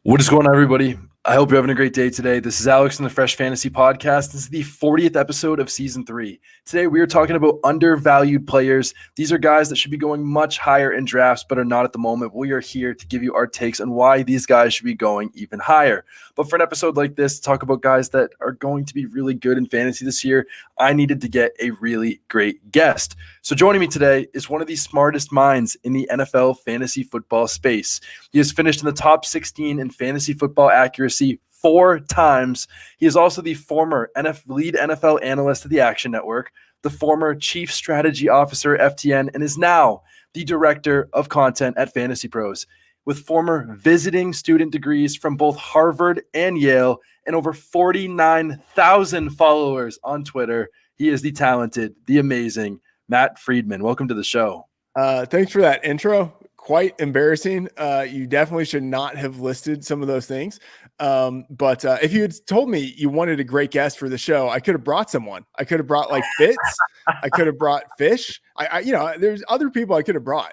What is going on, everybody? I hope you're having a great day today. This is Alex from the Fresh Fantasy Podcast. This is the 40th episode of Season 3. Today, we are talking about undervalued players. These are guys that should be going much higher in drafts, but are not at the moment. We are here to give you our takes on why these guys should be going even higher. But for an episode like this, to talk about guys that are going to be really good in fantasy this year, I needed to get a really great guest. So joining me today is one of the smartest minds in the NFL fantasy football space. He has finished in the top 16 in fantasy football accuracy 4 times. He is also the former lead NFL analyst at the Action Network, the former chief strategy officer at FTN, and is now the director of content at FantasyPros. With former visiting student degrees from both Harvard and Yale and over 49,000 followers on Twitter, he is the talented, the amazing Matt Freedman. Welcome to the show. Thanks for that intro. Quite embarrassing. You definitely should not have listed some of those things. But if you had told me you wanted a great guest for the show, I could have brought someone. I could have brought like Fitz. I could have brought Fish. There's other people I could have brought.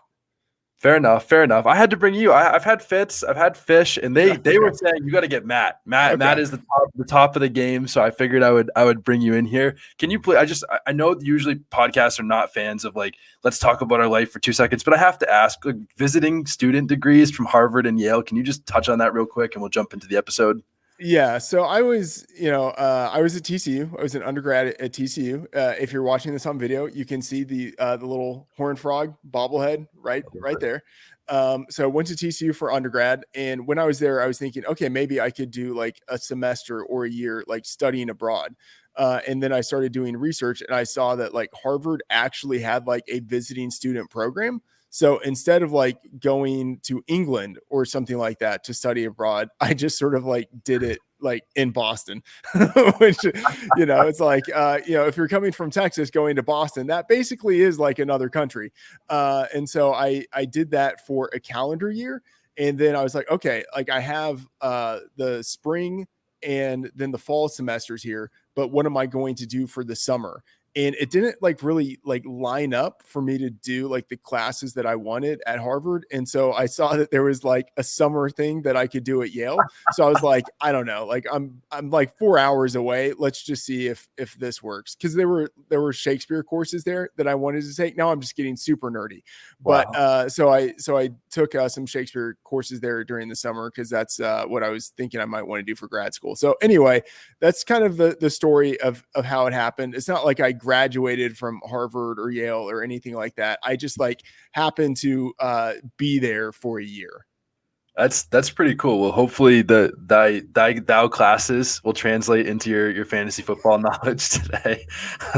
Fair enough. I had to bring you. I've had Fitz, I've had Fish, and they were saying you got to get Matt. Matt is the top of the game, so I figured I would bring you in here. Can you please? I know usually podcasts are not fans of like let's talk about our life for 2 seconds, but I have to ask, like, visiting student degrees from Harvard and Yale. Can you just touch on that real quick, and we'll jump into the episode? Yeah. So I was, I was at TCU. I was an undergrad at TCU. If you're watching this on video, you can see the little horned frog bobblehead right there. So I went to TCU for undergrad. And when I was there, I was thinking, okay, maybe I could do like a semester or a year, like studying abroad. And then I started doing research and I saw that like Harvard actually had like a visiting student program. So instead of like going to England or something like that to study abroad, I just sort of like did it like in Boston, which, it's like, if you're coming from Texas going to Boston, that basically is like another country. And so I did that for a calendar year. And then I was like, okay, like I have the spring and then the fall semesters here, but what am I going to do for the summer? And it didn't like really like line up for me to do like the classes that I wanted at Harvard. And so I saw that there was like a summer thing that I could do at Yale. So I was like, I don't know, like I'm like 4 hours away. Let's just see if this works. Cause there were Shakespeare courses there that I wanted to take. Now I'm just getting super nerdy. Wow. But so I took some Shakespeare courses there during the summer because that's what I was thinking I might want to do for grad school. So anyway, that's kind of the story of how it happened. It's not like I graduated from Harvard or Yale or anything like that. I just like happened to be there for a year. That's pretty cool. Well, hopefully thou classes will translate into your fantasy football knowledge today.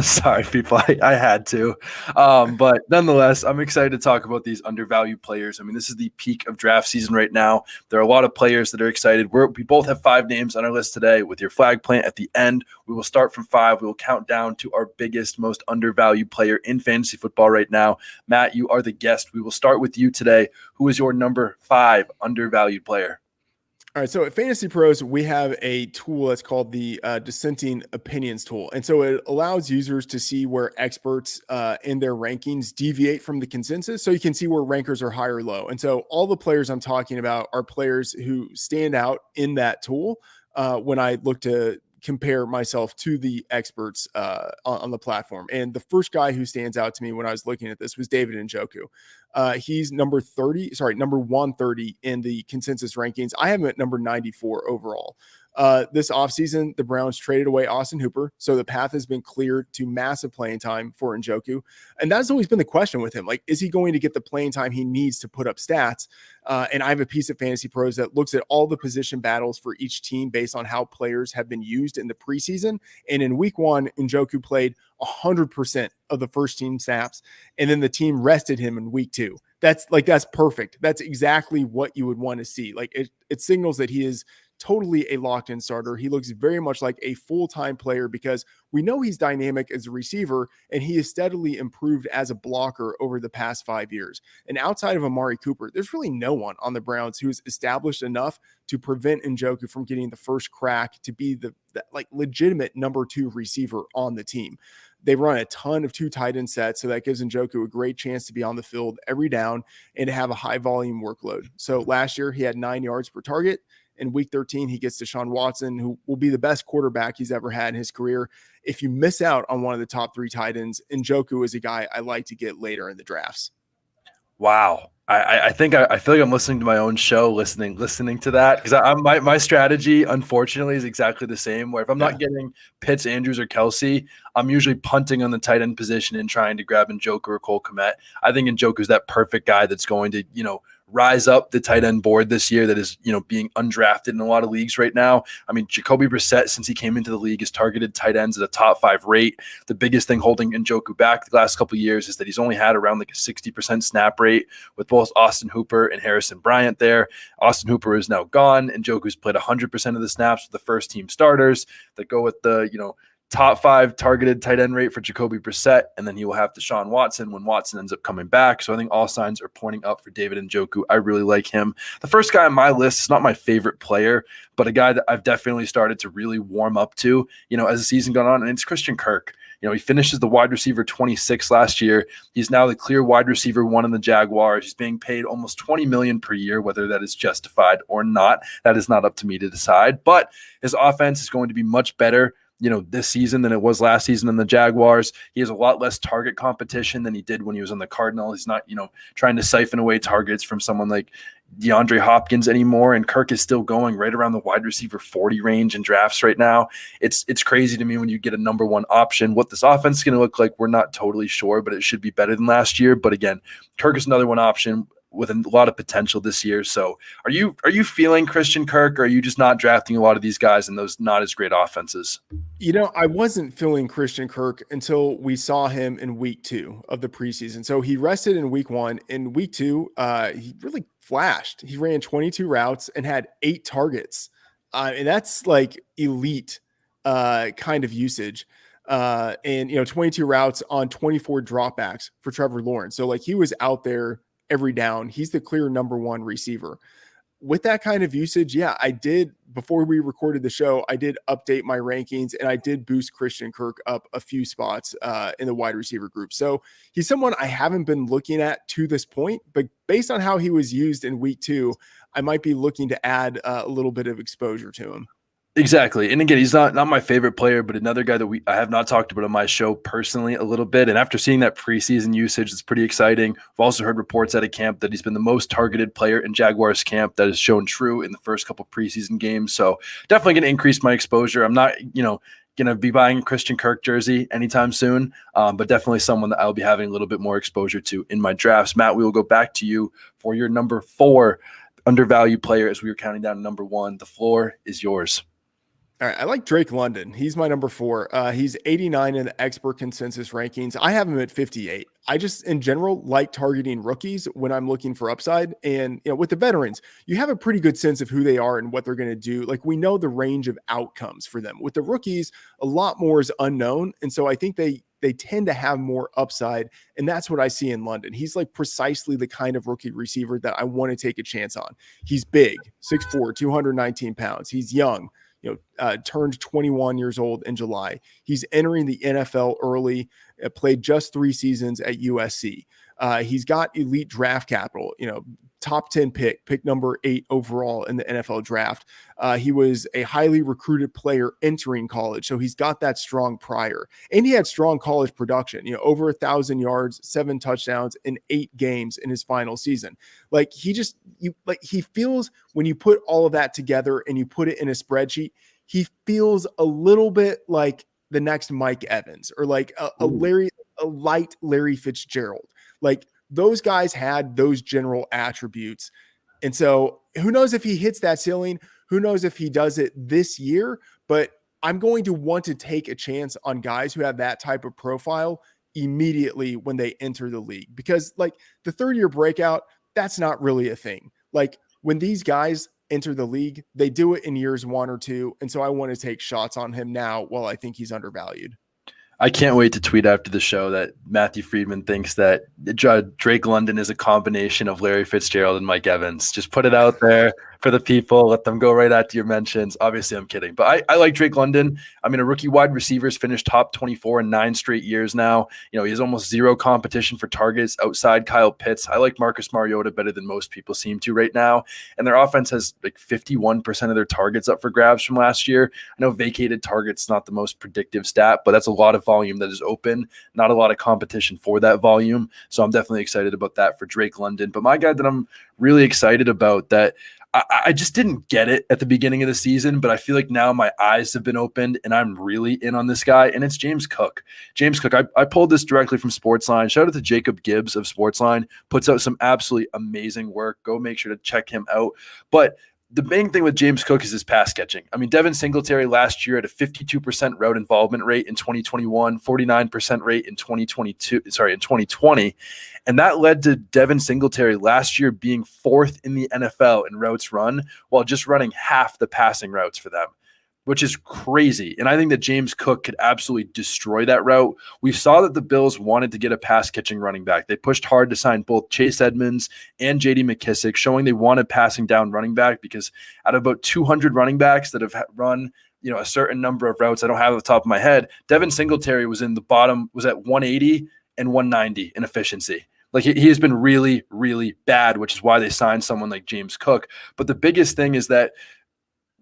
Sorry, people, I had to. But nonetheless, I'm excited to talk about these undervalued players. I mean, this is the peak of draft season right now. There are a lot of players that are excited. We both have 5 names on our list today. With your flag plant at the end, we will start from 5. We will count down to our biggest, most undervalued player in fantasy football right now. Matt, you are the guest. We will start with you today. Who is your number 5 undervalued player? All right. So at FantasyPros, we have a tool that's called the dissenting opinions tool. And so it allows users to see where experts in their rankings deviate from the consensus. So you can see where rankers are high or low. And so all the players I'm talking about are players who stand out in that tool when I look to compare myself to the experts on the platform. And the first guy who stands out to me when I was looking at this was David Njoku. He's number 130 in the consensus rankings. I have him at number 94 overall. This offseason, the Browns traded away Austin Hooper, so the path has been cleared to massive playing time for Njoku. And that's always been the question with him. Like, is he going to get the playing time he needs to put up stats? And I have a piece of FantasyPros that looks at all the position battles for each team based on how players have been used in the preseason. And in week 1, Njoku played 100% of the first team snaps, and then the team rested him in week 2. That's perfect. That's exactly what you would want to see. Like it signals that he is totally a locked-in starter. He looks very much like a full-time player because we know he's dynamic as a receiver, and he has steadily improved as a blocker over the past 5 years. And outside of Amari Cooper, there's really no one on the Browns who's established enough to prevent Njoku from getting the first crack to be the like legitimate number 2 receiver on the team. They run a ton of 2 tight end sets, so that gives Njoku a great chance to be on the field every down and to have a high volume workload. So last year he had 9 yards per target. In week 13, he gets Deshaun Watson, who will be the best quarterback he's ever had in his career. If you miss out on one of the top 3 tight ends, Njoku is a guy I like to get later in the drafts. Wow. I think I feel like I'm listening to my own show, listening to that, because my strategy, unfortunately, is exactly the same. Where if I'm not getting Pitts, Andrews, or Kelsey, I'm usually punting on the tight end position and trying to grab Njoku or Cole Kmet. I think Njoku is that perfect guy that's going to rise up the tight end board this year, that is being undrafted in a lot of leagues right now. I mean, Jacoby Brissett, since he came into the league, has targeted tight ends at a top 5 rate. The biggest thing holding Njoku back the last couple of years is that he's only had around like a 60% snap rate with both Austin Hooper and Harrison Bryant there. Austin Hooper is now gone. Njoku's played 100% of the snaps with the first team starters that go with the top 5 targeted tight end rate for Jacoby Brissett, and then he will have Deshaun Watson when Watson ends up coming back. So I think all signs are pointing up for David Njoku. I really like him. The first guy on my list is not my favorite player, but a guy that I've definitely started to really warm up to, as the season gone on, and it's Christian Kirk. He finishes the wide receiver 26 last year. He's now the clear wide receiver 1 in the Jaguars. He's being paid almost $20 million per year, whether that is justified or not. That is not up to me to decide, but his offense is going to be much better this season than it was last season in the Jaguars. He has a lot less target competition than he did when he was on the Cardinals. He's not, trying to siphon away targets from someone like DeAndre Hopkins anymore. And Kirk is still going right around the wide receiver 40 range in drafts right now. It's crazy to me when you get a number 1 option. What this offense is going to look like, we're not totally sure, but it should be better than last year. But again, Kirk is another one option with a lot of potential this year. So are you feeling Christian Kirk, or are you just not drafting a lot of these guys in those not as great offenses? I wasn't feeling Christian Kirk until we saw him in week 2 of the preseason. So he rested in week 1. In week 2, he really flashed. He ran 22 routes and had 8 targets. And that's like elite kind of usage. And 22 routes on 24 dropbacks for Trevor Lawrence. So like he was out there every down. He's the clear number 1 receiver. With that kind of usage, I did, before we recorded the show, I did update my rankings, and I did boost Christian Kirk up a few spots in the wide receiver group. So he's someone I haven't been looking at to this point, but based on how he was used in week 2, I might be looking to add a little bit of exposure to him. Exactly. And again, he's not my favorite player, but another guy that I have not talked about on my show personally a little bit. And after seeing that preseason usage, it's pretty exciting. We've also heard reports out of camp that he's been the most targeted player in Jaguars camp. That has shown true in the first couple preseason games. So definitely going to increase my exposure. I'm not, going to be buying a Christian Kirk jersey anytime soon, but definitely someone that I'll be having a little bit more exposure to in my drafts. Matt, we will go back to you for your number 4 undervalued player as we were counting down number 1. The floor is yours. All right, I like Drake London. He's my number 4. He's 89 in the expert consensus rankings. I have him at 58. I just, in general, like targeting rookies when I'm looking for upside. And with the veterans, you have a pretty good sense of who they are and what they're going to do. Like, we know the range of outcomes for them. With the rookies, a lot more is unknown. And so I think they tend to have more upside. And that's what I see in London. He's like precisely the kind of rookie receiver that I want to take a chance on. He's big, 6'4", 219 pounds. He's young. Turned 21 years old in July. He's entering the NFL early, played just 3 seasons at USC. He's got elite draft capital, top 10 pick number 8 overall in the NFL draft. He was a highly recruited player entering college. So he's got that strong prior, and he had strong college production, over 1,000 yards, 7 touchdowns in 8 games in his final season. Like he feels, when you put all of that together and you put it in a spreadsheet, he feels a little bit like the next Mike Evans, or like a light Larry Fitzgerald. Like, those guys had those general attributes. And so who knows if he hits that ceiling? Who knows if he does it this year? But I'm going to want to take a chance on guys who have that type of profile immediately when they enter the league, because like the 3rd-year breakout, that's not really a thing. Like, when these guys enter the league, they do it in years 1 or 2. And so I want to take shots on him now while I think he's undervalued. I can't wait to tweet after the show that Matthew Freedman thinks that Drake London is a combination of Larry Fitzgerald and Mike Evans. Just put it out there. for the people. Let them go right at your mentions. Obviously, I'm kidding. But I like Drake London. I mean, a rookie wide receiver's finished top 24 in 9 straight years now. He has almost zero competition for targets outside Kyle Pitts. I like Marcus Mariota better than most people seem to right now. And their offense has like 51% of their targets up for grabs from last year. I know vacated targets not the most predictive stat, but that's a lot of volume that is open. Not a lot of competition for that volume. So I'm definitely excited about that for Drake London. But my guy that I'm really excited about that I just didn't get it at the beginning of the season, but I feel like now my eyes have been opened and I'm really in on this guy, and it's James Cook. James Cook, I pulled this directly from Sportsline. Shout out to Jacob Gibbs of Sportsline. Puts out some absolutely amazing work. Go make sure to check him out. But the main thing with James Cook is his pass catching. I mean, Devin Singletary last year had a 52% route involvement rate in 2021, 49% rate in 2020. And that led to Devin Singletary last year being 4th in the NFL in routes run while just running half the passing routes for them, which is crazy. And I think that James Cook could absolutely destroy that route. We saw that the Bills wanted to get a pass-catching running back. They pushed hard to sign both Chase Edmonds and J.D. McKissick, showing they wanted passing down running back because out of about 200 running backs that have run a certain number of routes, I don't have it off the top of my head, Devin Singletary was in the bottom, was at 180 and 190 in efficiency. Like he has been really, really bad, which is why they signed someone like James Cook. But the biggest thing is that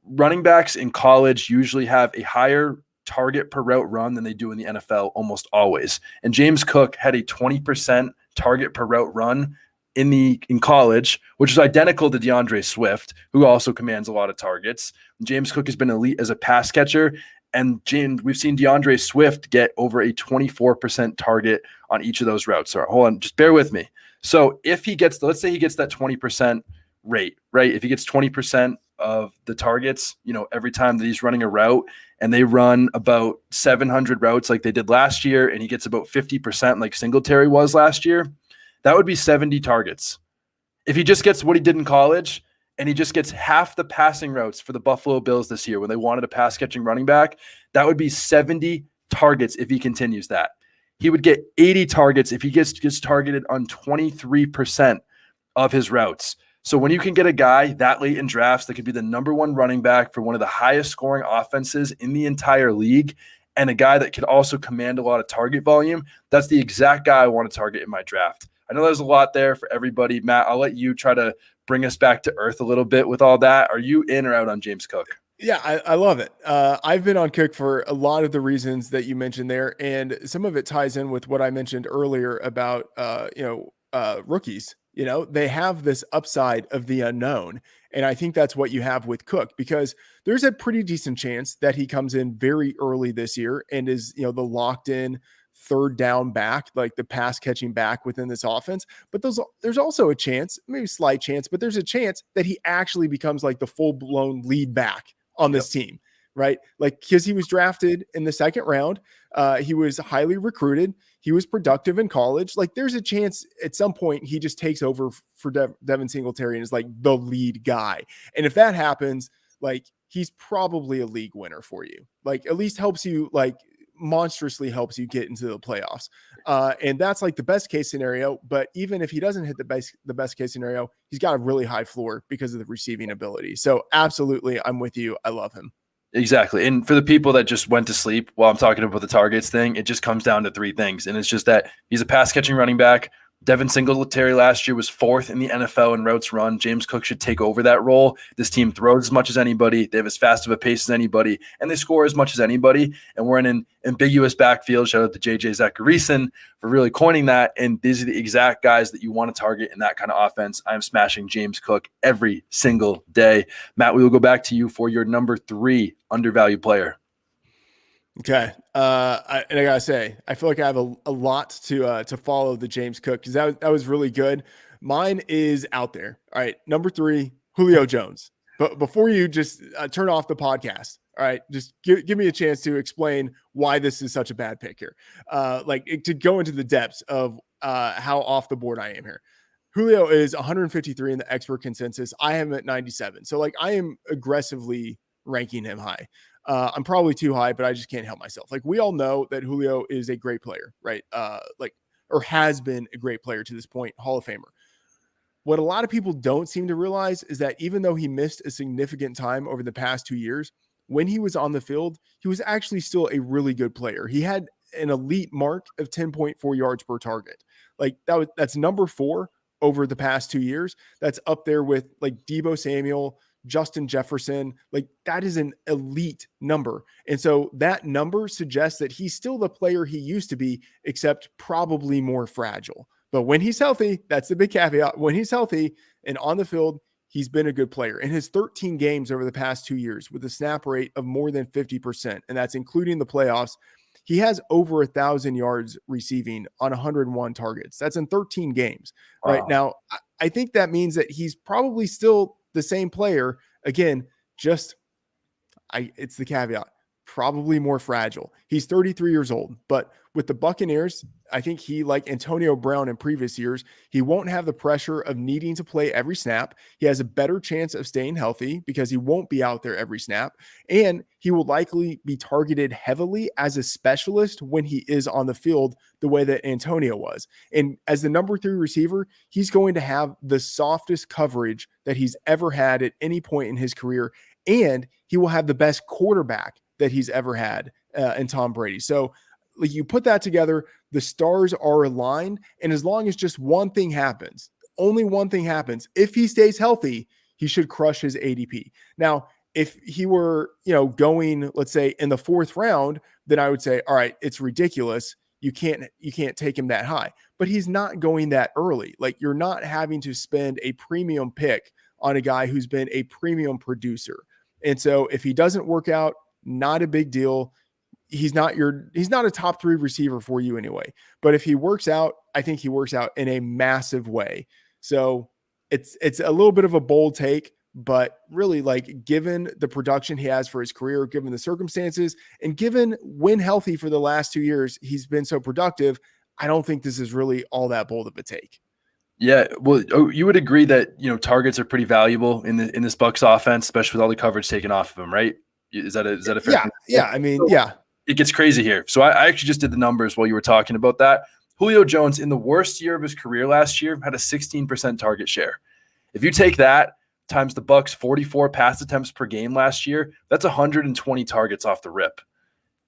running backs in college usually have a higher target per route run than they do in the NFL almost always. And James Cook had a 20% target per route run in college, which is identical to DeAndre Swift, who also commands a lot of targets. James Cook has been elite as a pass catcher. And we've seen DeAndre Swift get over a 24% target on each of those routes. So hold on, just bear with me. So if he gets, let's say he gets that 20% rate, right? If he gets 20% of the targets, every time that he's running a route, and they run about 700 routes like they did last year, and he gets about 50% like Singletary was last year, that would be 70 targets. If he just gets what he did in college, and he just gets half the passing routes for the Buffalo Bills this year when they wanted a pass-catching running back, that would be 70 targets if he continues that. He would get 80 targets if he gets targeted on 23% of his routes. So when you can get a guy that late in drafts that could be the number 1 running back for one of the highest scoring offenses in the entire league, and a guy that could also command a lot of target volume, that's the exact guy I want to target in my draft. I know there's a lot there for everybody. Matt, I'll let you try to bring us back to earth a little bit with all that. Are you in or out on James Cook? Yeah, I love it. I've been on Cook for a lot of the reasons that you mentioned there, and some of it ties in with what I mentioned earlier about rookies. They have this upside of the unknown, and I think that's what you have with Cook, because there's a pretty decent chance that he comes in very early this year and is the locked in third down back, like the pass catching back within this offense. But there's also a chance, maybe slight chance, but there's a chance that he actually becomes like the full blown lead back on this team, right? Like, because he was drafted in the 2nd round. He was highly recruited. He was productive in college. Like, there's a chance at some point he just takes over for Devin Singletary and is like the lead guy. And if that happens, like, he's probably a league winner for you. Like, at least helps you, like, monstrously helps you get into the playoffs. And that's like the best case scenario. But even if he doesn't hit the best case scenario, he's got a really high floor because of the receiving ability. So absolutely, I'm with you. I love him. Exactly. And for the people that just went to sleep while I'm talking about the targets thing, it just comes down to 3 things. And it's just that he's a pass catching running back. Devin Singletary last year was 4th in the NFL in routes run. James Cook should take over that role. This team throws as much as anybody. They have as fast of a pace as anybody, and they score as much as anybody. And we're in an ambiguous backfield. Shout out to JJ Zacharyson for really coining that. And these are the exact guys that you want to target in that kind of offense. I'm smashing James Cook every single day. Matt, we will go back to you for your number 3 undervalued player. Okay. I gotta say, I feel like I have a lot to follow the James Cook, because that was really good. Mine is out there. All right. Number 3, Julio Jones. But before you just turn off the podcast, all right, just give me a chance to explain why this is such a bad pick here. To go into the depths of how off the board I am here. Julio is 153 in the expert consensus. I am at 97. So I am aggressively ranking him high. I'm probably too high, but I just can't help myself. Like, we all know that Julio is a great player, right? Or has been a great player to this point, Hall of Famer. what a lot of people don't seem to realize is that even though he missed a significant time over the past 2 years, when he was on the field, he was actually still a really good player. He had an elite mark of 10.4 yards per target. Like that's number 4 over the past 2 years. That's up there with like Deebo Samuel, Justin Jefferson. Like that is an elite number. And so that number suggests that he's still the player he used to be, except probably more fragile. But when he's healthy, that's the big caveat. When he's healthy and on the field, he's been a good player. In his 13 games over the past 2 years with a snap rate of more than 50%, and that's including the playoffs, he has over 1,000 yards receiving on 101 targets. That's in 13 games. Wow. Right now, I think that means that he's probably still the same player. Again, it's the caveat, probably more fragile. He's 33 years old, but with the Buccaneers, I think he, like Antonio Brown in previous years, he won't have the pressure of needing to play every snap. He has a better chance of staying healthy because he won't be out there every snap. And he will likely be targeted heavily as a specialist when he is on the field the way that Antonio was. And as the number 3 receiver, he's going to have the softest coverage that he's ever had at any point in his career. And he will have the best quarterback that he's ever had in Tom Brady. So like you put that together, the stars are aligned. And as long as just one thing happens, only one thing happens, if he stays healthy, he should crush his ADP. Now, if he were, going, let's say in the 4th round, then I would say, all right, it's ridiculous. You can't take him that high, but he's not going that early. Like you're not having to spend a premium pick on a guy who's been a premium producer. And so if he doesn't work out, not a big deal. He's not a top 3 receiver for you anyway. But if he works out, I think he works out in a massive way. So it's a little bit of a bold take, but really, like, given the production he has for his career, given the circumstances, and given when healthy for the last 2 years, he's been so productive, I don't think this is really all that bold of a take. Yeah, well, you would agree that targets are pretty valuable in this Bucs offense, especially with all the coverage taken off of them, right? Is that a fair thing? Yeah. I mean, yeah. It gets crazy here. So I actually just did the numbers while you were talking about that. Julio Jones, in the worst year of his career last year, had a 16% target share. If you take that times the Bucs' 44 pass attempts per game last year, that's 120 targets off the rip.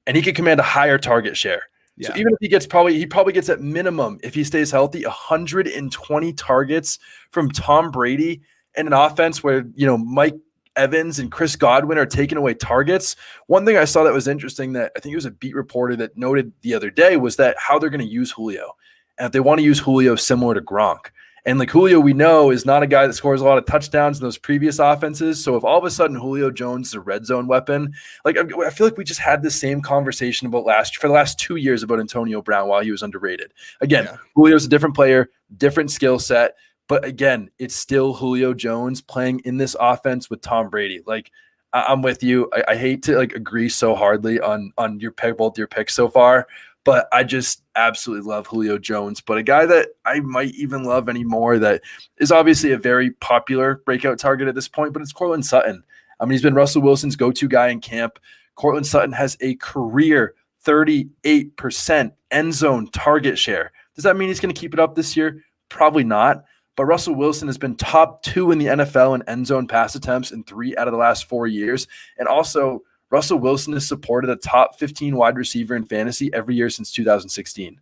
And he could command a higher target share. Yeah. So even if he probably gets at minimum, if he stays healthy, 120 targets from Tom Brady and an offense where, Mike Evans and Chris Godwin are taking away targets. One thing I saw that was interesting that I think it was a beat reporter that noted the other day was that how they're going to use Julio. And if they want to use Julio similar to Gronk. And like Julio, we know, is not a guy that scores a lot of touchdowns in those previous offenses. So if all of a sudden Julio Jones is a red zone weapon, like I feel like we just had the same conversation for the last 2 years about Antonio Brown while he was underrated. Again, Julio's a different player, different skill set. But again, it's still Julio Jones playing in this offense with Tom Brady. Like, I'm with you. I hate to agree so hardly on your pick, both your picks so far, but I just absolutely love Julio Jones. But a guy that I might even love anymore that is obviously a very popular breakout target at this point, but it's Cortland Sutton. I mean, he's been Russell Wilson's go-to guy in camp. Cortland Sutton has a career 38% end zone target share. Does that mean he's going to keep it up this year? Probably not. But Russell Wilson has been top 2 in the NFL in end zone pass attempts in 3 out of the last 4 years. And also, Russell Wilson has supported a top 15 wide receiver in fantasy every year since 2016.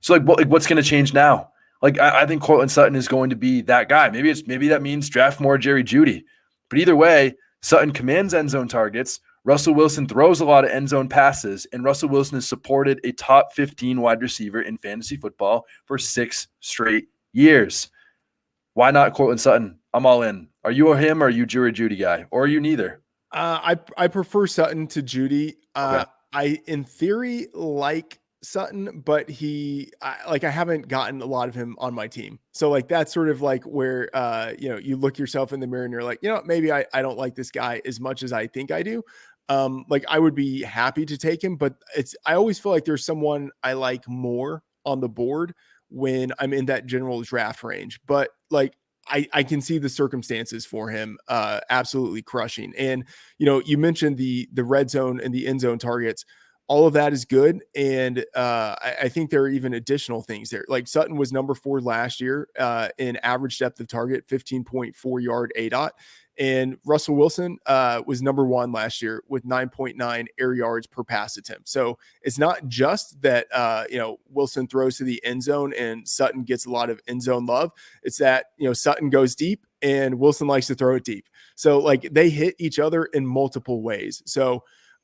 So, what's going to change now? I think Cortland Sutton is going to be that guy. Maybe that means draft more Jerry Jeudy. But either way, Sutton commands end zone targets. Russell Wilson throws a lot of end zone passes, and Russell Wilson has supported a top 15 wide receiver in fantasy football for 6 straight years. Why not Cortland Sutton? I'm all in. Are you him or are you Jerry Jeudy guy? Or are you neither? I prefer Sutton to Jeudy. Okay. I, in theory, like Sutton, but I haven't gotten a lot of him on my team. So that's sort of where, you look yourself in the mirror and you're like, maybe I don't like this guy as much as I think I do. I would be happy to take him, but I always feel like there's someone I like more on the board when I'm in that general draft range. But I can see the circumstances for him absolutely crushing. And, you mentioned the red zone and the end zone targets. all of that is good. And I think there are even additional things there. Like Sutton was number 4 last year in average depth of target, 15.4 yard ADOT. And Russell Wilson was number 1 last year with 9.9 air yards per pass attempt. So it's not just that, Wilson throws to the end zone and Sutton gets a lot of end zone love. It's that, Sutton goes deep and Wilson likes to throw it deep. So like they hit each other in multiple ways. So,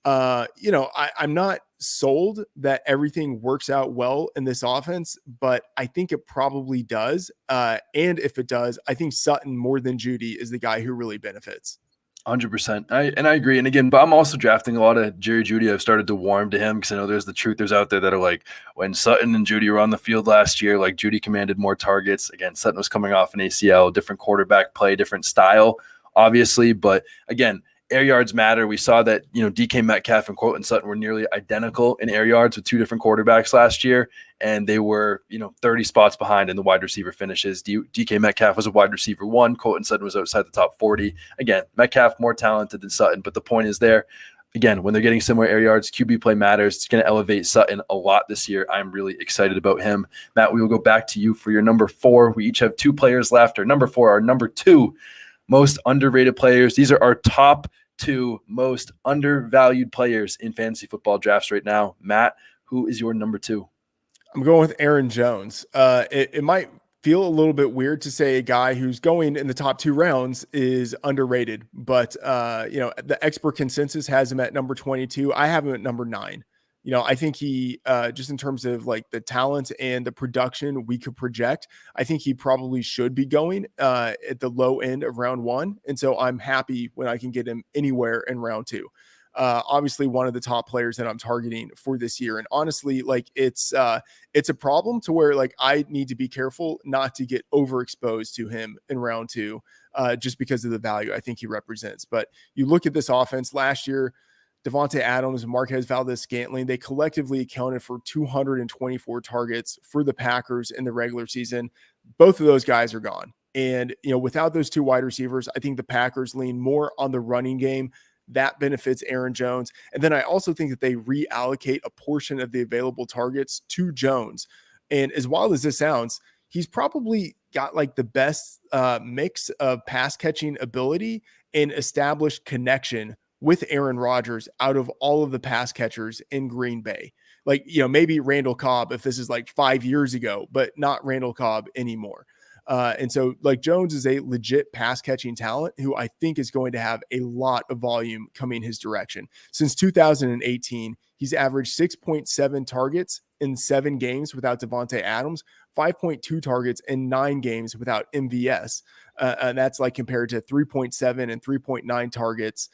I'm not sold that everything works out well in this offense, but I think it probably does. And if it does, I think Sutton more than Judy is the guy who really benefits. 100%. I agree. And again, but I'm also drafting a lot of Jerry Judy. I've started to warm to him because I know there's the truthers out there that are like, when Sutton and Judy were on the field last year, like Judy commanded more targets. Again, Sutton was coming off an ACL, different quarterback play, different style, obviously. But again, air yards matter. We saw that, DK Metcalf and Cortland Sutton were nearly identical in air yards with 2 different quarterbacks last year. And they were, 30 spots behind in the wide receiver finishes. DK Metcalf was a wide receiver 1. Cortland Sutton was outside the top 40. Again, Metcalf more talented than Sutton, but the point is there. Again, when they're getting similar air yards, QB play matters. It's going to elevate Sutton a lot this year. I'm really excited about him. Matt, we will go back to you for your number 4. We each have 2 players left. Our number 4, our number 2 most underrated players. These are our top 2 most undervalued players in fantasy football drafts right now. Matt, who is your number 2? I'm going with Aaron Jones. It might feel a little bit weird to say a guy who's going in the top 2 rounds is underrated, but the expert consensus has him at number 22. I have him at number 9. I think he, just in terms of like the talent and the production we could project, I think he probably should be going at the low end of round 1. And so I'm happy when I can get him anywhere in round 2. Obviously one of the top players that I'm targeting for this year. And honestly, like it's a problem to where like I need to be careful not to get overexposed to him in round 2, just because of the value I think he represents. But you look at this offense last year, Devontae Adams and Marquez Valdes-Scantling, they collectively accounted for 224 targets for the Packers in the regular season. Both of those guys are gone. And, without those 2 wide receivers, I think the Packers lean more on the running game. That benefits Aaron Jones. And then I also think that they reallocate a portion of the available targets to Jones. And as wild as this sounds, he's probably got like the best mix of pass catching ability and established connection with Aaron Rodgers out of all of the pass catchers in Green Bay. Like, maybe Randall Cobb if this is like 5 years ago, but not Randall Cobb anymore. And so like Jones is a legit pass catching talent who I think is going to have a lot of volume coming his direction. Since 2018, he's averaged 6.7 targets in 7 games without Devontae Adams, 5.2 targets in 9 games without MVS. And that's like compared to 3.7 and 3.9 targets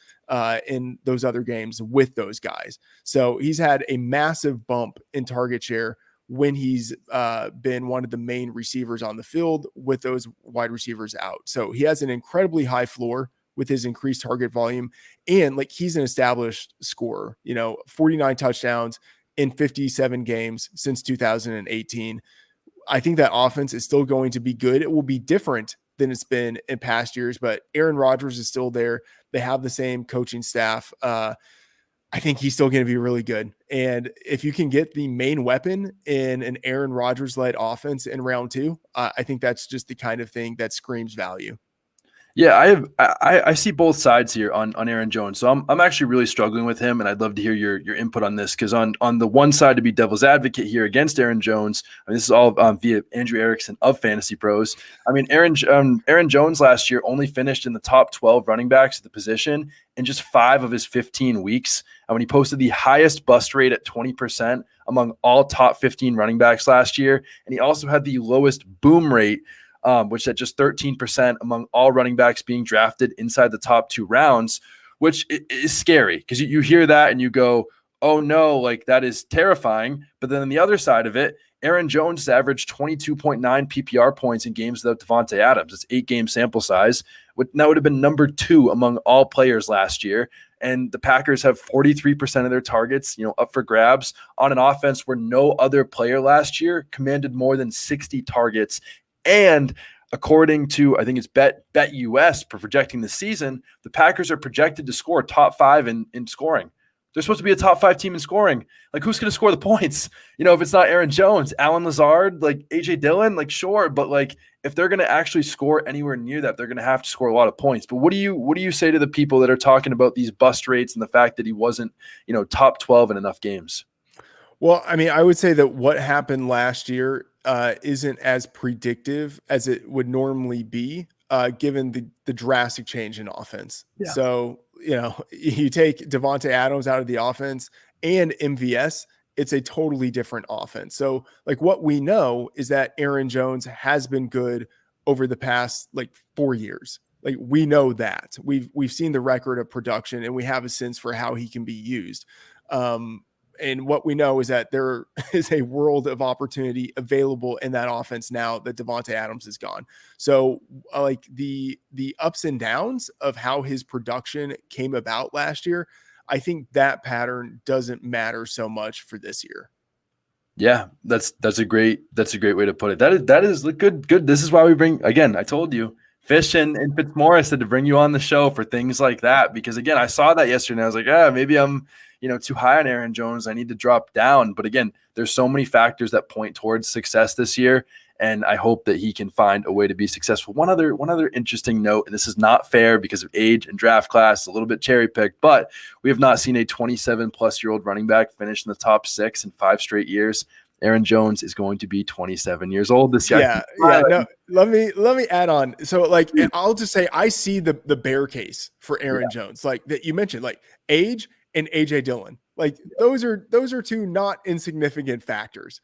in those other games with those guys. So he's had a massive bump in target share when he's been one of the main receivers on the field with those wide receivers out. So he has an incredibly high floor with his increased target volume. And like he's an established scorer, 49 touchdowns in 57 games since 2018. I think that offense is still going to be good. It will be different than it's been in past years, but Aaron Rodgers is still there. They have the same coaching staff. I think he's still going to be really good. And if you can get the main weapon in an Aaron Rodgers led offense in round 2, I think that's just the kind of thing that screams value. Yeah, I see both sides here on Aaron Jones. So I'm actually really struggling with him, and I'd love to hear your input on this because on the one side, to be devil's advocate here against Aaron Jones, this is all via Andrew Erickson of FantasyPros. I mean, Aaron Jones last year only finished in the top 12 running backs at the position in just 5 of his 15 weeks. And when he posted the highest bust rate at 20% among all top 15 running backs last year, and he also had the lowest boom rate, which at just 13% among all running backs being drafted inside the top 2 rounds, which is scary because you hear that and you go, oh no, like that is terrifying. But then on the other side of it, Aaron Jones averaged 22.9 PPR points in games without Devontae Adams. It's 8-game sample size. That would have been number 2 among all players last year. And the Packers have 43% of their targets, up for grabs on an offense where no other player last year commanded more than 60 targets. And according to, I think it's BetUS for projecting the season, the Packers are projected to score top 5 in scoring. They're supposed to be a top 5 team in scoring. Like, who's going to score the points? If it's not Aaron Jones, Alan Lazard, like AJ Dillon, like sure, but like if they're going to actually score anywhere near that, they're going to have to score a lot of points. But what do you say to the people that are talking about these bust rates and the fact that he wasn't, top 12 in enough games? Well, I mean, I would say that what happened last year isn't as predictive as it would normally be, given the drastic change in offense. Yeah. So, you take Devontae Adams out of the offense and MVS, it's a totally different offense. So, like, what we know is that Aaron Jones has been good over the past 4 years. Like, we know that we've seen the record of production, and we have a sense for how he can be used. And what we know is that there is a world of opportunity available in that offense now that Devontae Adams is gone. So like the ups and downs of how his production came about last year, I think that pattern doesn't matter so much for this year. Yeah, that's a great way to put it. That is good. This is why we bring, again, I told you, Fish and Fitzmaurice said to bring you on the show for things like that, because again, I saw that yesterday and I was like, maybe I'm too high on Aaron Jones. I need to drop down. But again, there's so many factors that point towards success this year, and I hope that he can find a way to be successful. One other interesting note, and this is not fair because of age and draft class, a little bit cherry picked, but we have not seen a 27-plus-year-old running back finish in the top 6 in 5 straight years. Aaron Jones is going to be 27 years old this year. Yeah. No, let me add on. So I'll just say I see the bear case for Aaron Jones, like that you mentioned, like age and AJ Dillon. Like those are two not insignificant factors.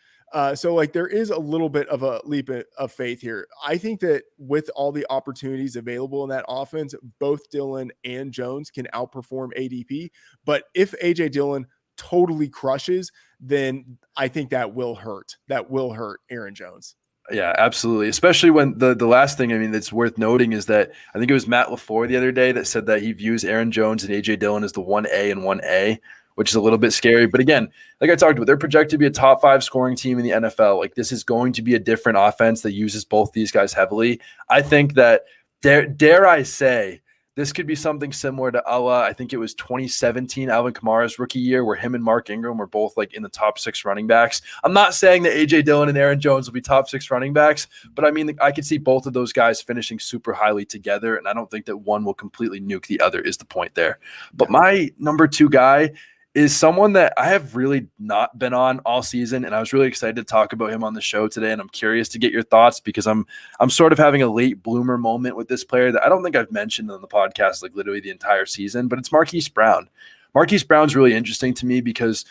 So there is a little bit of a leap of faith here. I think that with all the opportunities available in that offense, both Dillon and Jones can outperform ADP. But if AJ Dillon totally crushes, then I think that will hurt. That will hurt Aaron Jones. Yeah, absolutely. Especially when the last thing, that's worth noting is that I think it was Matt LaFleur the other day that said that he views Aaron Jones and AJ Dillon as the 1A and 1A, which is a little bit scary. But again, like I talked about, they're projected to be a top 5 scoring team in the NFL. Like, this is going to be a different offense that uses both these guys heavily. I think that dare I say, this could be something similar to I think it was 2017 Alvin Kamara's rookie year, where him and Mark Ingram were both in the top 6 running backs. I'm not saying that AJ Dillon and Aaron Jones will be top 6 running backs, but I could see both of those guys finishing super highly together, and I don't think that one will completely nuke the other is the point there. But my number 2 guy is someone that I have really not been on all season, and I was really excited to talk about him on the show today, and I'm curious to get your thoughts because I'm sort of having a late bloomer moment with this player that I don't think I've mentioned on the podcast literally the entire season, but it's Marquise Brown. Marquise Brown's really interesting to me because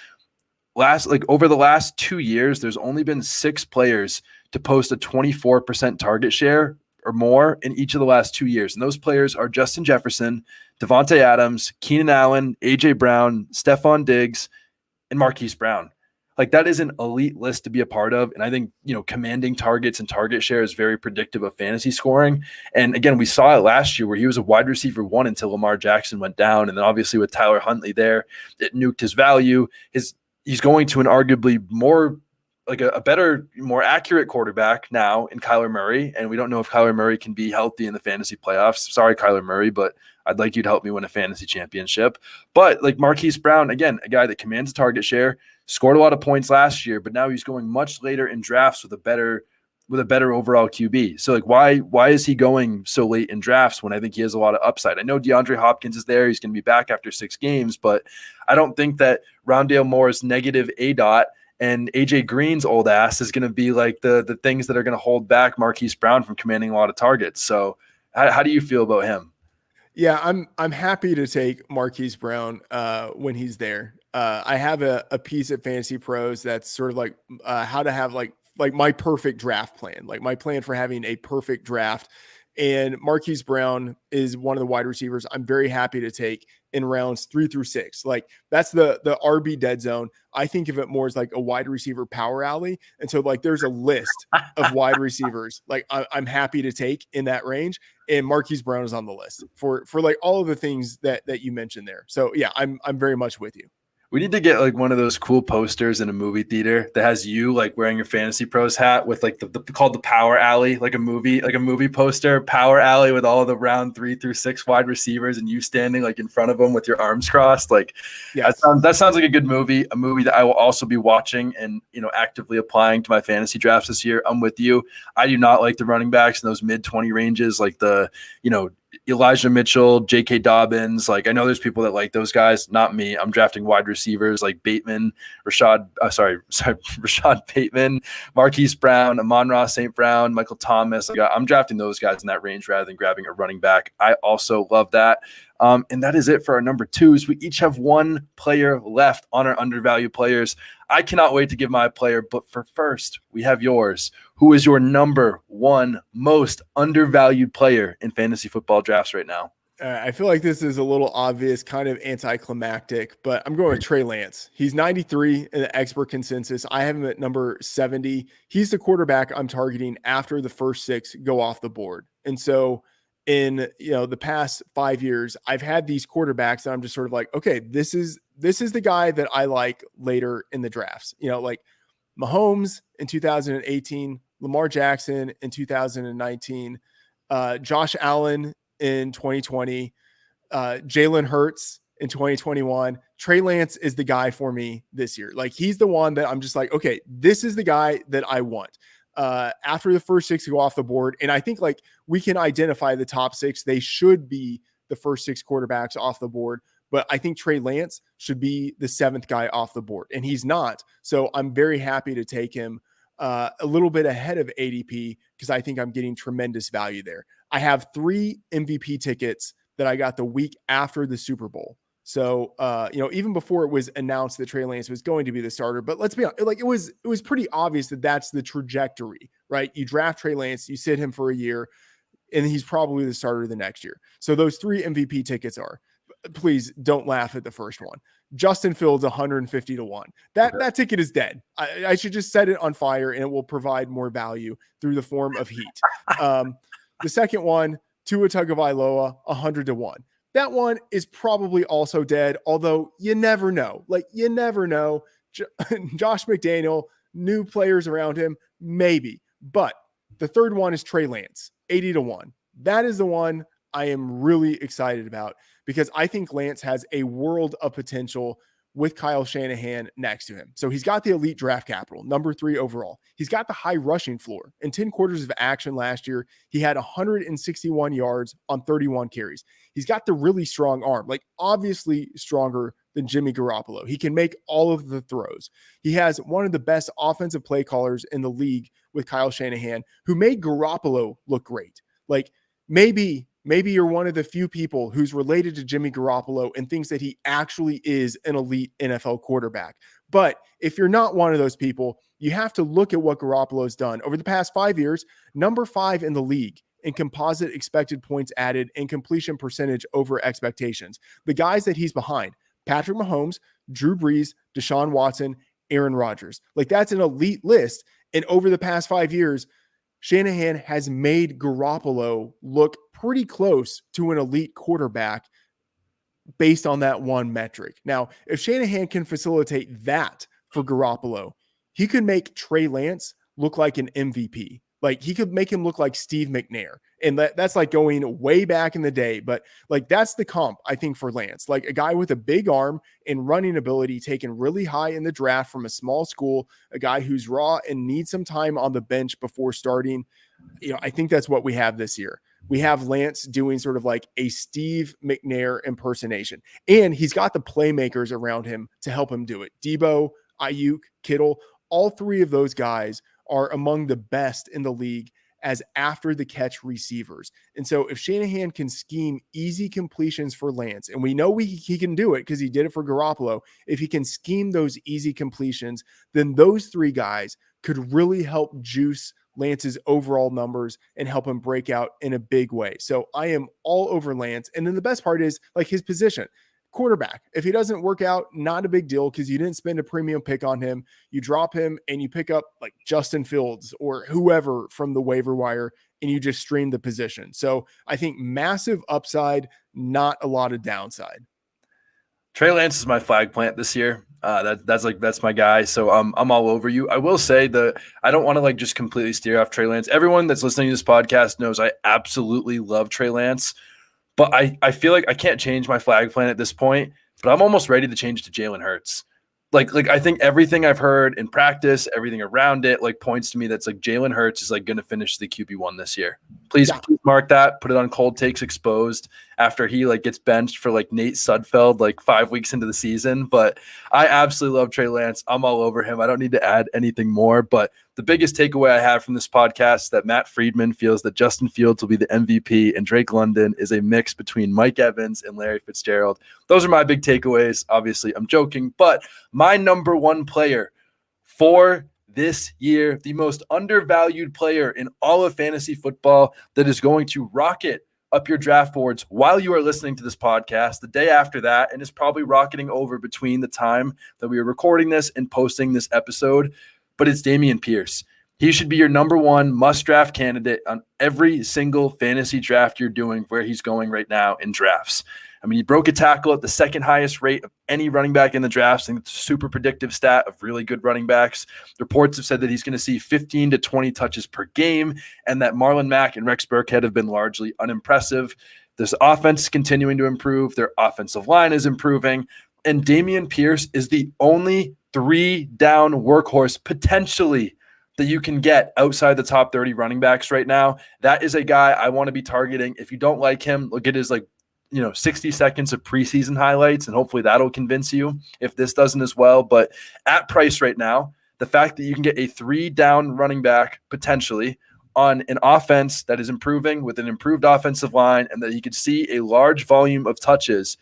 over the last 2 years, there's only been 6 players to post a 24% target share or more in each of the last 2 years, and those players are Justin Jefferson, Devontae Adams, Keenan Allen, A.J. Brown, Stephon Diggs, and Marquise Brown. That is an elite list to be a part of. And I think, commanding targets and target share is very predictive of fantasy scoring. And again, we saw it last year where he was a wide receiver 1 until Lamar Jackson went down. And then obviously with Tyler Huntley there, it nuked his value. He's going to an arguably more a better, more accurate quarterback now in Kyler Murray. And we don't know if Kyler Murray can be healthy in the fantasy playoffs. Sorry, Kyler Murray, but I'd like you to help me win a fantasy championship. But Marquise Brown, again, a guy that commands a target share, scored a lot of points last year, but now he's going much later in drafts with a better overall QB. So why is he going so late in drafts when I think he has a lot of upside? I know DeAndre Hopkins is there. He's going to be back after 6 games, but I don't think that Rondale Moore's negative ADOT and AJ Green's old ass is going to be the things that are going to hold back Marquise Brown from commanding a lot of targets. So how do you feel about him? Yeah, I'm happy to take Marquise Brown when he's there. I have a piece at Fantasy Pros that's sort of how to have my perfect draft plan, my plan for having a perfect draft. And Marquise Brown is one of the wide receivers I'm very happy to take in rounds 3 through 6. That's the RB dead zone. I think of it more as a wide receiver power alley. And so there's a list of wide receivers I'm happy to take in that range. And Marquise Brown is on the list for all of the things that you mentioned there. So yeah, I'm very much with you. We need to get like one of those cool posters in a movie theater that has you like wearing your Fantasy Pros hat with like the called the Power Alley, like a movie poster, Power Alley with all the round 3 through 6 wide receivers and you standing like in front of them with your arms crossed. Like Yes. that sounds like a good movie, a movie that I will also be watching and actively applying to my fantasy drafts this year. I'm with you. I do not like the running backs in those mid 20 ranges, like the Elijah Mitchell, J.K. Dobbins. Like I know there's people that like those guys. Not me. I'm drafting wide receivers like Bateman, Rashad Bateman, Marquise Brown, Amon-Ra St. Brown, Michael Thomas. Like I'm drafting those guys in that range rather than grabbing a running back. I also love that. And that is it for our number twos. We each have one player left on our undervalued players. I cannot wait to give my player, but for first, we have yours. Who is your number one most undervalued player in fantasy football drafts right now? I feel like this is a little obvious, kind of anticlimactic, but I'm going with Trey Lance. He's 93 in the expert consensus. I have him at number 70. He's the quarterback I'm targeting after the first 6 go off the board. And so in the past 5 years, I've had these quarterbacks that I'm just sort of like, okay, this is the guy that I like later in the drafts. Like Mahomes in 2018, Lamar Jackson in 2019, Josh Allen in 2020, Jalen Hurts in 2021. Trey Lance is the guy for me this year. Like he's the one that I'm just like, okay, this is the guy that I want. After the first 6 go off the board. And I think like we can identify the top 6. They should be the first 6 quarterbacks off the board. But I think Trey Lance should be the 7th guy off the board. And he's not. So I'm very happy to take him a little bit ahead of ADP because I think I'm getting tremendous value there. I have 3 MVP tickets that I got the week after the Super Bowl. So, even before it was announced that Trey Lance was going to be the starter, but let's be honest, like it was pretty obvious that that's the trajectory, right? You draft Trey Lance, you sit him for a year, and he's probably the starter the next year. So those 3 MVP tickets are, please don't laugh at the first one. Justin Fields 150 to 1. That ticket is dead. I should just set it on fire and it will provide more value through the form of heat. The second one, Tua Tagovailoa 100 to 1. That one is probably also dead, although you never know. Like, you never know. Josh McDaniel, new players around him, maybe. But the third one is Trey Lance, 80 to 1. That is the one I am really excited about because I think Lance has a world of potential with Kyle Shanahan next to him. So he's got the elite draft capital, number 3 overall. He's got the high rushing floor. In 10 quarters of action last year, he had 161 yards on 31 carries. He's got the really strong arm, like obviously stronger than Jimmy Garoppolo. He can make all of the throws. He has one of the best offensive play callers in the league with Kyle Shanahan, who made Garoppolo look great. Like maybe you're one of the few people who's related to Jimmy Garoppolo and thinks that he actually is an elite NFL quarterback. But if you're not one of those people, you have to look at what Garoppolo's done. Over the past 5 years, number 5 in the league in composite expected points added and completion percentage over expectations. The guys that he's behind, Patrick Mahomes, Drew Brees, Deshaun Watson, Aaron Rodgers. Like that's an elite list. And over the past 5 years, Shanahan has made Garoppolo look pretty close to an elite quarterback based on that one metric. Now, if Shanahan can facilitate that for Garoppolo, he could make Trey Lance look like an MVP. Like he could make him look like Steve McNair. And that's like going way back in the day. But like that's the comp, I think, for Lance. Like a guy with a big arm and running ability taken really high in the draft from a small school, a guy who's raw and needs some time on the bench before starting. I think that's what we have this year. We have Lance doing sort of like a Steve McNair impersonation. And he's got the playmakers around him to help him do it. Debo, Ayuk, Kittle, all 3 of those guys are among the best in the league as after the catch receivers. And so if Shanahan can scheme easy completions for Lance, and we know he can do it because he did it for Garoppolo, if he can scheme those easy completions, then those 3 guys could really help juice Lance's overall numbers and help him break out in a big way. So I am all over Lance. And then the best part is like his position. Quarterback, if he doesn't work out, not a big deal because you didn't spend a premium pick on him. You drop him and you pick up like Justin Fields or whoever from the waiver wire and you just stream the position. So I think massive upside, not a lot of downside. Trey Lance is my flag plant this year. That's my guy. So I'm all over you. I will say I don't want to like just completely steer off Trey Lance. Everyone that's listening to this podcast knows I absolutely love Trey Lance, but I feel like I can't change my flag plan at this point. But I'm almost ready to change to Jalen Hurts. Like I think everything I've heard in practice, everything around it, like points to me that's like Jalen Hurts is like going to finish the QB1 this year. Please mark that. Put it on Cold Takes Exposed after he like gets benched for like Nate Sudfeld like 5 weeks into the season. But I absolutely love Trey Lance. I'm all over him. I don't need to add anything more. But the biggest takeaway I have from this podcast is that Matt Freedman feels that Justin Fields will be the MVP and Drake London is a mix between Mike Evans and Larry Fitzgerald. Those are my big takeaways. Obviously, I'm joking, but my number one player for this year, the most undervalued player in all of fantasy football that is going to rocket up your draft boards while you are listening to this podcast the day after that, and is probably rocketing over between the time that we are recording this and posting this episode, but it's Damien Pierce. He should be your number one must-draft candidate on every single fantasy draft you're doing where he's going right now in drafts. I mean, he broke a tackle at the second highest rate of any running back in the draft. I think it's a super predictive stat of really good running backs. Reports have said that he's going to see 15 to 20 touches per game, and that Marlon Mack and Rex Burkhead have been largely unimpressive. This offense is continuing to improve. Their offensive line is improving. And Damien Pierce is the only 3-down workhorse potentially that you can get outside the top 30 running backs right now. That is a guy I want to be targeting. If you don't like him, look at his 60 seconds of preseason highlights, and hopefully that'll convince you if this doesn't as well. But at price right now, the fact that you can get a 3-down running back potentially on an offense that is improving with an improved offensive line and that you could see a large volume of touches,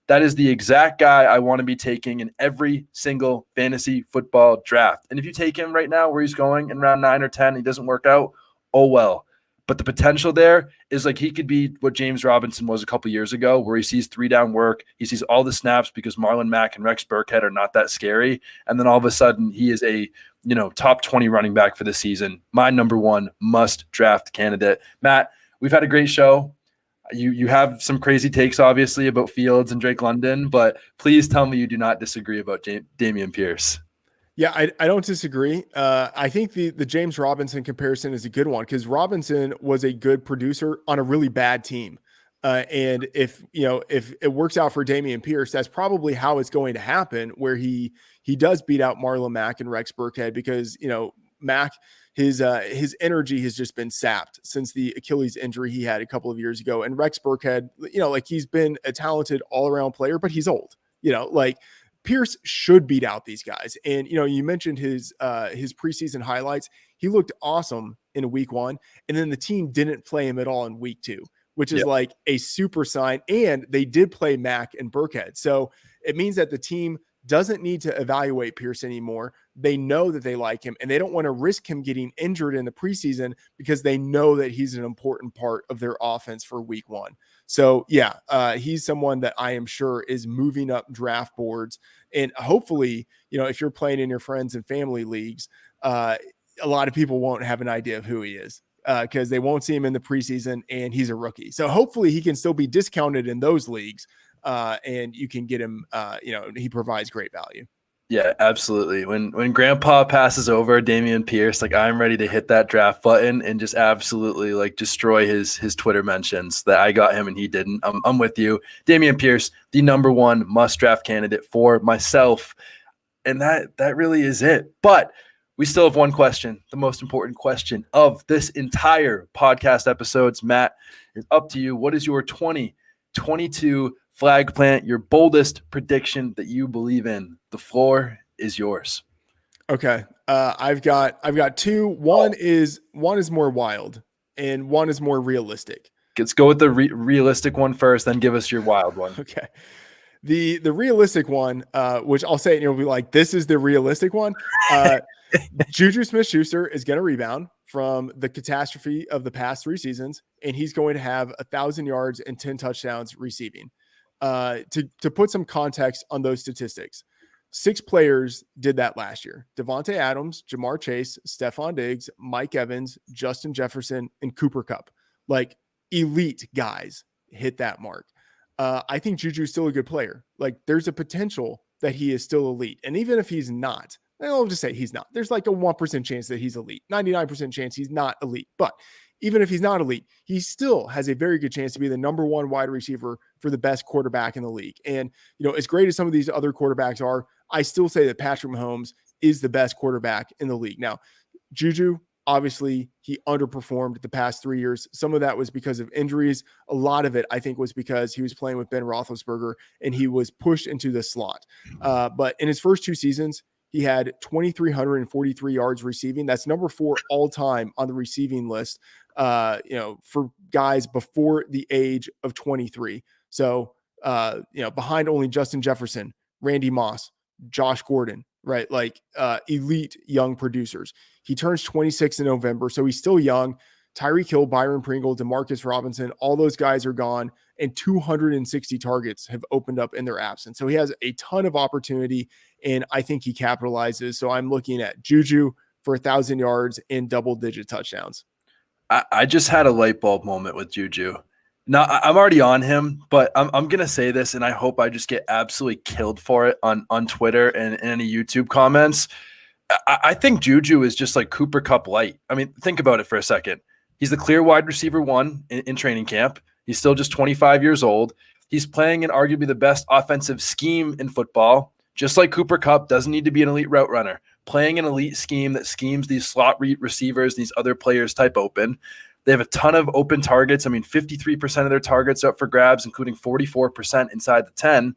that is the exact guy I want to be taking in every single fantasy football draft. And if you take him right now where he's going in round 9 or 10, he doesn't work out, oh well. But the potential there is like he could be what James Robinson was a couple years ago, where he sees 3-down work. He sees all the snaps because Marlon Mack and Rex Burkhead are not that scary. And then all of a sudden he is a top 20 running back for the season. My number one must draft candidate. Matt, we've had a great show. You have some crazy takes, obviously, about Fields and Drake London, but please tell me you do not disagree about Damian Pierce. Yeah, I don't disagree. I think the James Robinson comparison is a good one because Robinson was a good producer on a really bad team. And if it works out for Damian Pierce, that's probably how it's going to happen, where he does beat out Marlon Mack and Rex Burkhead because, Mack, his energy has just been sapped since the Achilles injury he had a couple of years ago. And Rex Burkhead, he's been a talented all around player, but he's old, Pierce should beat out these guys. And, you mentioned his preseason highlights. He looked awesome in week 1. And then the team didn't play him at all in week 2, which is like a super sign. And they did play Mack and Burkhead. So it means that the team doesn't need to evaluate Pierce anymore. They know that they like him and they don't want to risk him getting injured in the preseason because they know that he's an important part of their offense for week 1. So he's someone that I am sure is moving up draft boards. And hopefully, if you're playing in your friends and family leagues, a lot of people won't have an idea of who he is because they won't see him in the preseason and he's a rookie. So hopefully he can still be discounted in those leagues. And you can get him, he provides great value. Yeah, absolutely. When Grandpa passes over Damian Pierce, I'm ready to hit that draft button and just absolutely destroy his Twitter mentions that I got him and he didn't. I'm with you. Damian Pierce, the number one must draft candidate for myself. And that really is it. But we still have one question, the most important question of this entire podcast episodes. Matt, it's up to you. What is your 2022 flag plant, your boldest prediction that you believe in? The floor is yours. Okay. I've got two. One is more wild and one is more realistic. Let's go with the realistic one first, then give us your wild one. Okay. The realistic one, which I'll say it and you'll be like, this is the realistic one. Juju Smith-Schuster is going to rebound from the catastrophe of the past 3 seasons, and he's going to have 1,000 yards and 10 touchdowns receiving. To put some context on those statistics, 6 players did that last year: Devontae Adams, Jamar Chase, Stephon Diggs, Mike Evans, Justin Jefferson, and Cooper Kupp. Elite guys hit that mark. I think Juju's still a good player. There's a potential that he is still elite. And even if he's not, I'll just say he's not. There's like a 1% chance that he's elite, 99% chance he's not elite. But even if he's not elite, he still has a very good chance to be the number one wide receiver for the best quarterback in the league. And, as great as some of these other quarterbacks are, I still say that Patrick Mahomes is the best quarterback in the league. Now, Juju, obviously, he underperformed the past 3 years. Some of that was because of injuries. A lot of it, I think, was because he was playing with Ben Roethlisberger and he was pushed into the slot. But in his first 2 seasons, he had 2,343 yards receiving. That's number 4 all time on the receiving list, for guys before the age of 23. So, behind only Justin Jefferson, Randy Moss, Josh Gordon, right? Like elite young producers. He turns 26 in November, so he's still young. Tyreek Hill, Byron Pringle, Demarcus Robinson, all those guys are gone, and 260 targets have opened up in their absence. So he has a ton of opportunity, and I think he capitalizes. So I'm looking at Juju for 1,000 yards and double-digit touchdowns. I just had a light bulb moment with Juju. Now, I'm already on him, but I'm going to say this, and I hope I just get absolutely killed for it on Twitter and any YouTube comments. I think Juju is just like Cooper Kupp light. I mean, think about it for a second. He's the clear wide receiver 1 in training camp. He's still just 25 years old. He's playing in arguably the best offensive scheme in football. Just like Cooper Kupp doesn't need to be an elite route runner. Playing an elite scheme that schemes these slot receivers, these other players type open. They have a ton of open targets. I mean, 53% of their targets up for grabs, including 44% inside the 10.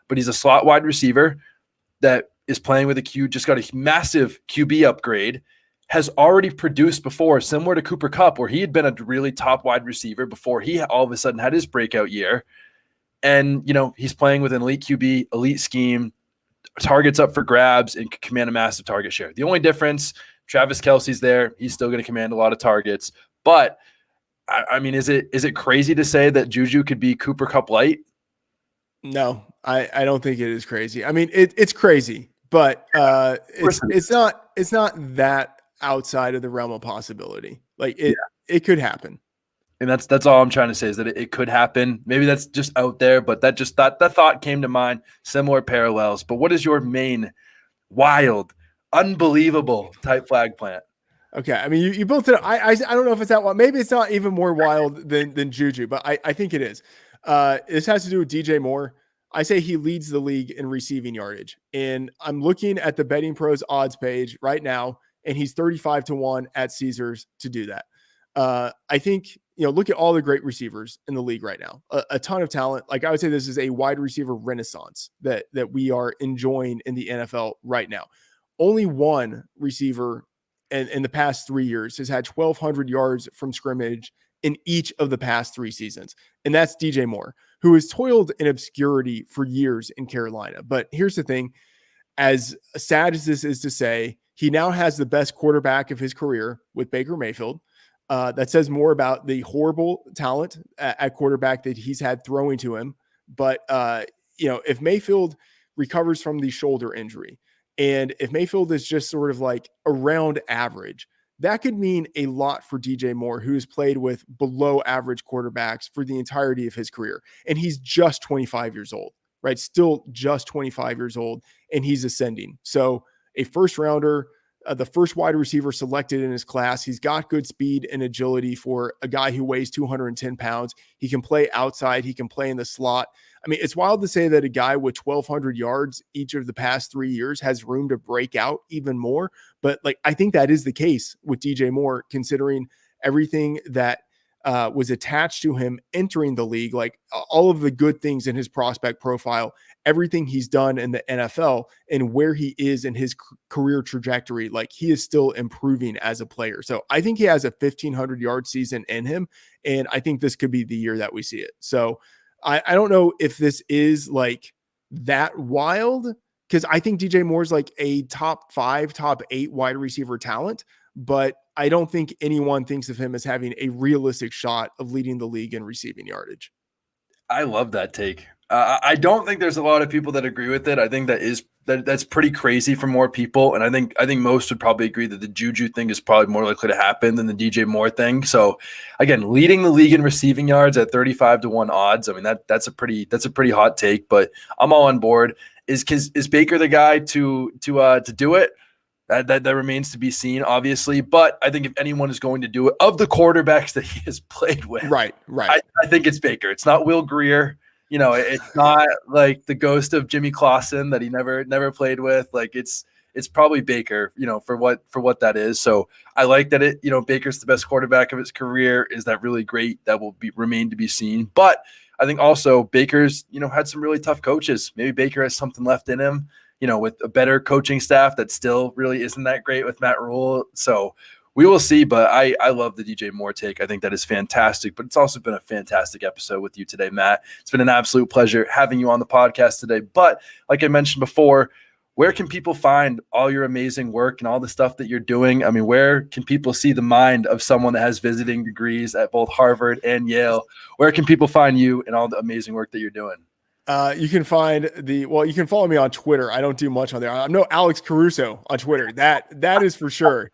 But he's a slot wide receiver that is playing with just got a massive QB upgrade, has already produced before, similar to Cooper Kupp, where he had been a really top wide receiver before he all of a sudden had his breakout year. And, he's playing with an elite QB, elite scheme, targets up for grabs, and can command a massive target share. The only difference, Travis Kelce's there. He's still going to command a lot of targets. But, I mean, is it crazy to say that Juju could be Cooper Kupp light? No, I don't think it is crazy. I mean, it's crazy, but it's not that outside of the realm of possibility. Like it could happen. And that's all I'm trying to say is that it could happen. Maybe that's just out there, but that thought came to mind, similar parallels. But what is your main wild, unbelievable type flag plant? Okay. I mean, you both did. I don't know if it's that wild. Maybe it's not even more wild than Juju, but I think it is. This has to do with DJ Moore. I say he leads the league in receiving yardage. And I'm looking at the Betting Pros odds page right now, and he's 35-1 at Caesars to do that. I think, look at all the great receivers in the league right now. A ton of talent. Like I would say this is a wide receiver renaissance that we are enjoying in the NFL right now. Only one receiver in the past 3 years has had 1,200 yards from scrimmage in each of the past 3 seasons. And that's DJ Moore, who has toiled in obscurity for years in Carolina. But here's the thing, as sad as this is to say, he now has the best quarterback of his career with Baker Mayfield. That says more about the horrible talent at quarterback that he's had throwing to him. But, if Mayfield recovers from the shoulder injury, and if Mayfield is just sort of like around average, that could mean a lot for DJ Moore, who has played with below average quarterbacks for the entirety of his career. And he's just 25 years old, right? Still just 25 years old, and he's ascending. So a first rounder, the first wide receiver selected in his class. He's got good speed and agility for a guy who weighs 210 pounds. He can play outside. He can play in the slot. I mean, it's wild to say that a guy with 1,200 yards each of the past 3 years has room to break out even more. But I think that is the case with DJ Moore, considering everything that was attached to him entering the league, like all of the good things in his prospect profile, everything he's done in the NFL, and where he is in his career trajectory. Like, he is still improving as a player. So I think he has a 1,500 yard season in him. And I think this could be the year that we see it. So I don't know if this is like that wild, because I think DJ Moore's like a top 5, top 8 wide receiver talent, but I don't think anyone thinks of him as having a realistic shot of leading the league in receiving yardage. I love that take. I don't think there's a lot of people that agree with it. I think that is that's pretty crazy for more people. And I think most would probably agree that the Juju thing is probably more likely to happen than the DJ Moore thing. So again, leading the league in receiving yards at 35-1 odds. I mean, that's a pretty hot take, but I'm all on board. Is Baker the guy to do it? That remains to be seen, obviously. But I think if anyone is going to do it, of the quarterbacks that he has played with, right. I think it's Baker. It's not Will Grier. It's not like the ghost of Jimmy Clausen that he never played with. Like it's probably Baker, for what that is. So I like that Baker's the best quarterback of his career. Is that really great? That will remain to be seen. But I think also Baker's, had some really tough coaches. Maybe Baker has something left in him, with a better coaching staff that still really isn't that great with Matt Rule. So we will see, but I love the DJ Moore take. I think that is fantastic, but it's also been a fantastic episode with you today, Matt. It's been an absolute pleasure having you on the podcast today. But like I mentioned before, where can people find all your amazing work and all the stuff that you're doing? I mean, where can people see the mind of someone that has visiting degrees at both Harvard and Yale? Where can people find you and all the amazing work that you're doing? You can follow me on Twitter. I don't do much on there. I'm no Alex Caruso on Twitter. That is for sure.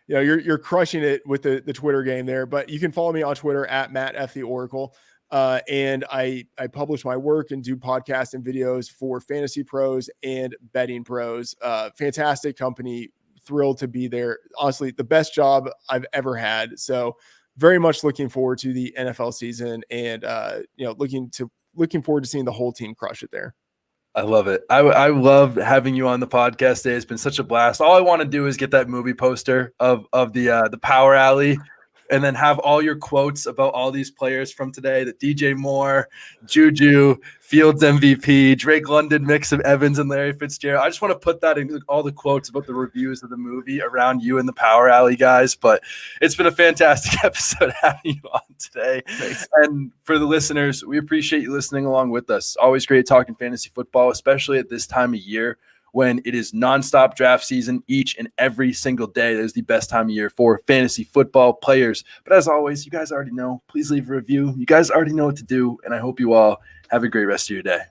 You're crushing it with the Twitter game there, but you can follow me on Twitter at Matt F the Oracle. And I publish my work and do podcasts and videos for FantasyPros and Betting Pros. Fantastic company. Thrilled to be there. Honestly, the best job I've ever had. So very much looking forward to the NFL season and, looking forward to seeing the whole team crush it there. I love it. I love having you on the podcast today. It's been such a blast. All I want to do is get that movie poster of the Power Alley and then have all your quotes about all these players from today, the DJ Moore, Juju, Fields MVP, Drake London mix of Evans and Larry Fitzgerald. I just want to put that in all the quotes about the reviews of the movie around you and the Power Alley guys. But it's been a fantastic episode having you on today. Thanks. And for the listeners, we appreciate you listening along with us. Always great talking fantasy football, especially at this time of year when it is nonstop draft season each and every single day. That is the best time of year for fantasy football players. But as always, you guys already know, please leave a review. You guys already know what to do, and I hope you all have a great rest of your day.